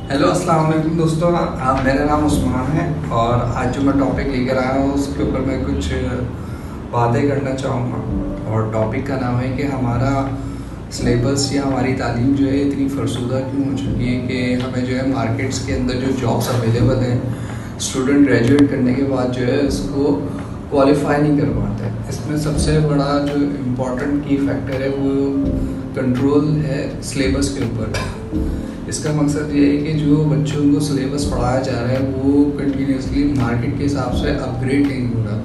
Hello अस्सलाम वालेकुम दोस्तों। मेरा नाम उस्मान है और आज जो मैं टॉपिक लेकर आया हूँ उसके ऊपर मैं कुछ बातें करना चाहूँगा। और टॉपिक का नाम है कि हमारा सिलेबस या हमारी तालीम जो है इतनी फरसूदा क्यों हो चुकी है कि हमें जो है मार्केट्स के अंदर जो जॉब्स अवेलेबल हैं, स्टूडेंट ग्रेजुएट करने के बाद जो है उसको क्वालिफाई नहीं कर पाते। इसमें सबसे बड़ा जो इम्पोर्टेंट की फैक्टर है वो कंट्रोल है सिलेबस के ऊपर। इसका मकसद ये है कि जो बच्चों को सिलेबस पढ़ाया जा रहा है वो कंटिन्यूसली मार्केट के हिसाब से अपग्रेड नहीं हो रहा।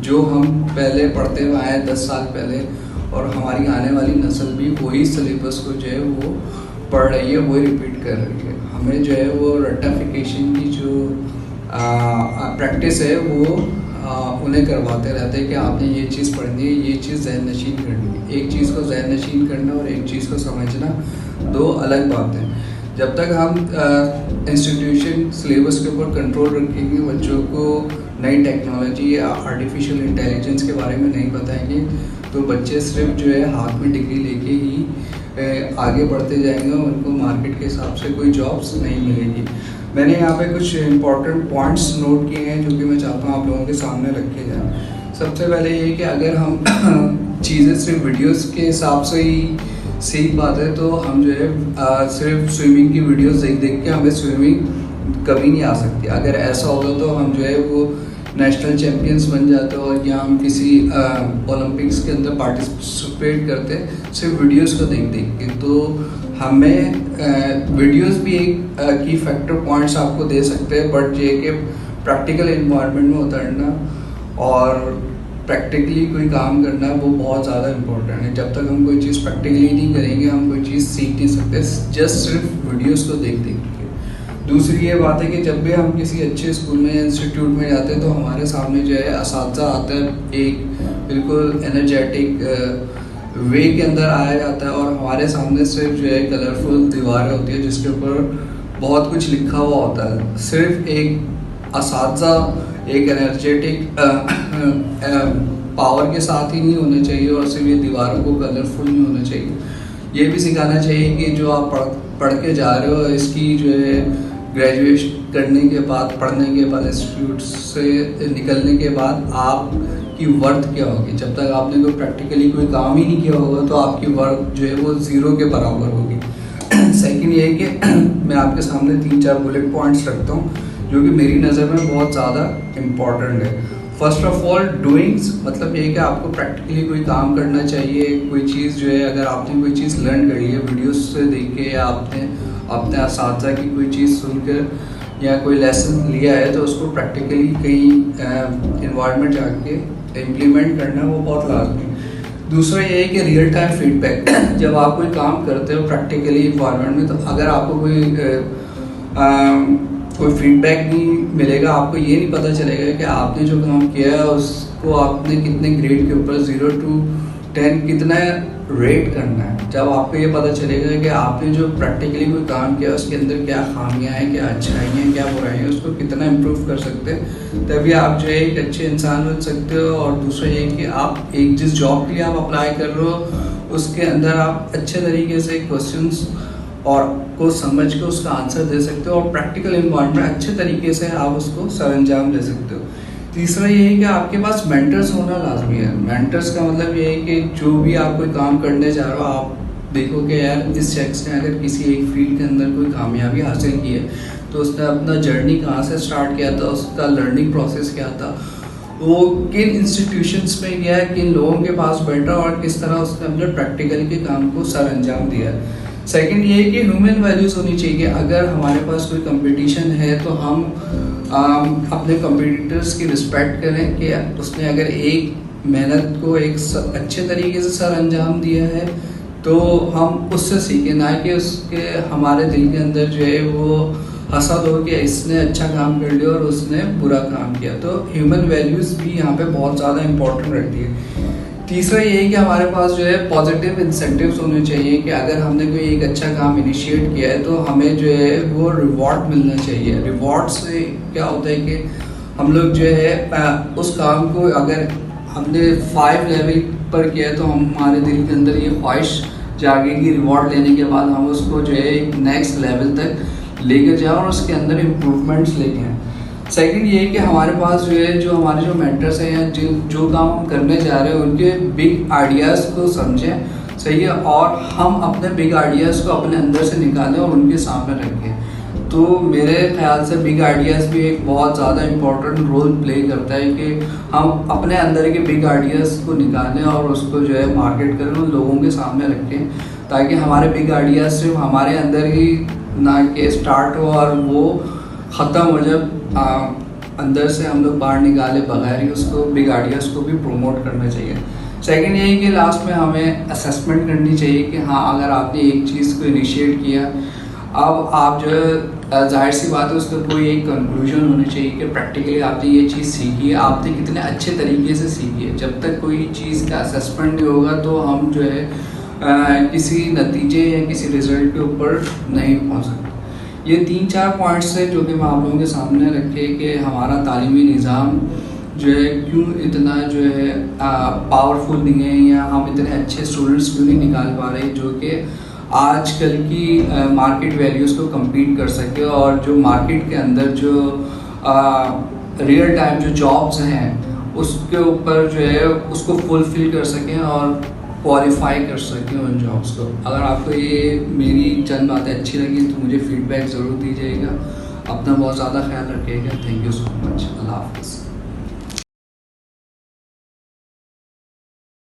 जो हम पहले पढ़ते हुए आए 10 साल पहले और हमारी आने वाली नस्ल भी वही सिलेबस को जो है वो पढ़ रही है, वही रिपीट कर रही है। हमें जो है वो रट्टाफिकेशन की जो प्रैक्टिस है वो उन्हें करवाते रहते हैं कि आपने ये चीज़ पढ़नी है, ये चीज़ ज़हन नशीन करनी है। एक चीज़ को ज़हन नशीन करना और एक चीज़ को समझना दो अलग बातें हैं। जब तक हम इंस्टीट्यूशन सिलेबस के ऊपर कंट्रोल रखेंगे, बच्चों को नई टेक्नोलॉजी या आर्टिफिशियल इंटेलिजेंस के बारे में नहीं बताएंगे, तो बच्चे सिर्फ जो है हाथ में डिग्री लेके ही आगे बढ़ते जाएंगे और उनको मार्केट के हिसाब से कोई जॉब्स नहीं मिलेगी। मैंने यहाँ पे कुछ इम्पॉर्टेंट पॉइंट्स नोट किए हैं जो कि मैं चाहता हूँ आप लोगों के सामने रखे जाएँ। सबसे पहले ये कि अगर हम चीज़ें सिर्फ वीडियोस के हिसाब से ही सीख पाते हैं तो हम जो है सिर्फ स्विमिंग की वीडियोस देख देख के हमें स्विमिंग कभी नहीं आ सकती। अगर ऐसा होगा तो हम जो है वो नेशनल चैम्पियंस बन जाते और या हम किसी ओलंपिक्स के अंदर पार्टिसिपेट करते सिर्फ वीडियोस को देख देख के। तो हमें वीडियोस भी एक की फैक्टर पॉइंट्स आपको दे सकते हैं, बट ये कि प्रैक्टिकल इन्वायरमेंट में उतरना और प्रैक्टिकली कोई काम करना वो बहुत ज़्यादा इम्पोर्टेंट है। जब तक हम कोई चीज़ प्रैक्टिकली नहीं करेंगे हम कोई चीज़ सीख नहीं सकते जस्ट सिर्फ वीडियोस को देख देख के। दूसरी ये बात है कि जब भी हम किसी अच्छे स्कूल में या इंस्टीट्यूट में जाते हैं तो हमारे सामने जो है असातिज़ा आता है, एक बिल्कुल एनर्जेटिक वे के अंदर आया जाता है और हमारे सामने सिर्फ जो है कलरफुल दीवारें होती है जिसके ऊपर बहुत कुछ लिखा हुआ होता है। सिर्फ एक असातिज़ा एक एनर्जेटिक पावर के साथ ही नहीं होना चाहिए और सिर्फ ये दीवारों को कलरफुल नहीं होना चाहिए। ये भी सिखाना चाहिए कि जो आप पढ़ के जा रहे हो इसकी जो है ग्रेजुएशन करने के बाद, पढ़ने के बाद, इंस्टीट्यूट से निकलने के बाद आपकी वर्थ क्या होगी। जब तक आपने कोई प्रैक्टिकली कोई काम ही नहीं किया होगा तो आपकी वर्थ जो है वो ज़ीरो के बराबर होगी। सेकंड ये है कि मैं आपके सामने 3-4 बुलेट पॉइंट्स रखता हूँ जो कि मेरी नज़र में बहुत ज़्यादा इम्पॉर्टेंट है। फर्स्ट ऑफ ऑल डूइंग्स, मतलब ये है कि आपको प्रैक्टिकली कोई काम करना चाहिए। कोई चीज़ जो है अगर आपने कोई चीज़ लर्न करी है वीडियोस से देख के या आपने अपने असातिज़ा की कोई चीज़ सुनकर या कोई लेसन लिया है तो उसको प्रैक्टिकली कहीं इन्वायरमेंट जाके इम्प्लीमेंट करना वो बहुत लाजमी है। दूसरा ये है कि रियल टाइम फीडबैक जब आप कोई काम करते हो प्रैक्टिकली इन्वायरमेंट में, तो अगर आपको कोई फीडबैक नहीं मिलेगा, आपको ये नहीं पता चलेगा कि आपने जो काम किया है उसको आपने कितने ग्रेड के ऊपर 0 to 10 कितना रेट करना है। जब आपको ये पता चलेगा कि आपने जो प्रैक्टिकली कोई काम किया उसके अंदर क्या खामियां हैं, क्या अच्छाई हैं, क्या बुराई हैं, उसको कितना इम्प्रूव कर सकते हैं, तभी आप जो है एक अच्छे इंसान बन सकते हो। और दूसरा ये कि आप एक जिस जॉब के लिए आप अप्लाई कर रहे हो उसके अंदर आप अच्छे तरीके से क्वेश्चंस और को समझ के उसका आंसर दे सकते हो और प्रैक्टिकल इन्वायरमेंट अच्छे तरीके से आप उसको सरअंजाम दे सकते हो। तीसरा ये है कि आपके पास मेंटर्स होना लाजमी है। मेंटर्स का मतलब ये है कि जो भी आप कोई काम करने जा रहे हो आप देखो कि यार इस शख्स ने अगर किसी एक फील्ड के अंदर कोई कामयाबी हासिल की है तो उसने अपना जर्नी कहाँ से स्टार्ट किया था, उसका लर्निंग प्रोसेस क्या था, वो किन इंस्टीट्यूशंस में गया, किन लोगों के पास बैठा और किस तरह उसने अपने प्रैक्टिकल के काम को सर अंजाम दिया। सेकंड ये है कि ह्यूमन वैल्यूज़ होनी चाहिए। अगर हमारे पास कोई कंपटीशन है तो हम अपने कंपटीटर्स की रिस्पेक्ट करें कि उसने अगर एक मेहनत को एक अच्छे तरीके से सर अंजाम दिया है तो हम उससे सीखें, ना कि उसके हमारे दिल के अंदर जो है वो हसद हो कि इसने अच्छा काम कर लिया और उसने बुरा काम किया। तो ह्यूमन वैल्यूज़ भी यहाँ पे बहुत ज़्यादा इम्पोर्टेंट रहती है। तीसरा ये है कि हमारे पास जो है पॉजिटिव इंसेंटिव्स होने चाहिए कि अगर हमने कोई एक अच्छा काम इनिशिएट किया है तो हमें जो है वो रिवॉर्ड मिलना चाहिए। रिवॉर्ड से क्या होता है कि हम लोग जो है उस काम को अगर हमने 5 लेवल पर किया है तो हमारे दिल के अंदर ये ख्वाहिश जागेगी रिवॉर्ड लेने के बाद हम उसको जो है नेक्स्ट लेवल तक लेकर जाएं और उसके अंदर इम्प्रूवमेंट्स लेके आएँ। सेकंड ये है कि हमारे पास जो है, जो हमारे जो मेंटर्स हैं या जो काम हम करने जा रहे हैं उनके बिग आइडियाज़ को समझें, सही है, और हम अपने बिग आइडियाज़ को अपने अंदर से निकालें और उनके सामने रखें। तो मेरे ख्याल से बिग आइडियाज़ भी एक बहुत ज़्यादा इम्पोर्टेंट रोल प्ले करता है कि हम अपने अंदर के बिग आइडियाज़ को निकालें और उसको जो है मार्केट करें और लोगों के सामने रखें, ताकि हमारे बिग आइडियाज़ सिर्फ हमारे अंदर ही ना कि स्टार्ट हो और वो ख़त्म हो जाए, अंदर से हम लोग बाहर निकाले बगैर ही उसको बिग आइडियाज़ को भी प्रमोट करना चाहिए। सेकंड ये है कि लास्ट में हमें असेसमेंट करनी चाहिए कि हाँ, अगर आपने एक चीज़ को इनिशिएट किया, अब आप जो है जाहिर सी बात है उसका कोई एक कंक्लूजन होनी चाहिए कि प्रैक्टिकली आपने ये चीज़ सीखी है, आपने कितने अच्छे तरीके से सीखी है। जब तक कोई चीज़ का असेसमेंट नहीं होगा तो हम जो है किसी नतीजे या किसी रिज़ल्ट के ऊपर नहीं पहुँच सकते। ये 3-4 पॉइंट्स है जो कि मैं आप लोगों के सामने रखे कि हमारा तालीमी निज़ाम जो है क्यों इतना जो है पावरफुल नहीं है, या हम इतने अच्छे स्टूडेंट्स क्यों नहीं निकाल पा रहे जो कि आजकल की मार्केट वैल्यूज़ को compete कर सके और जो मार्केट के अंदर जो रियल टाइम जो जॉब्स हैं उसके ऊपर जो है उसको फुलफ़िल कर सकें और क्वालिफाई कर सकें उन जॉब्स को। अगर आपको ये मेरी चंद बातें अच्छी लगी तो मुझे फीडबैक ज़रूर दीजिएगा। अपना बहुत ज़्यादा ख्याल रखिएगा। Thank you so much. अल्लाह हाफ़िज़।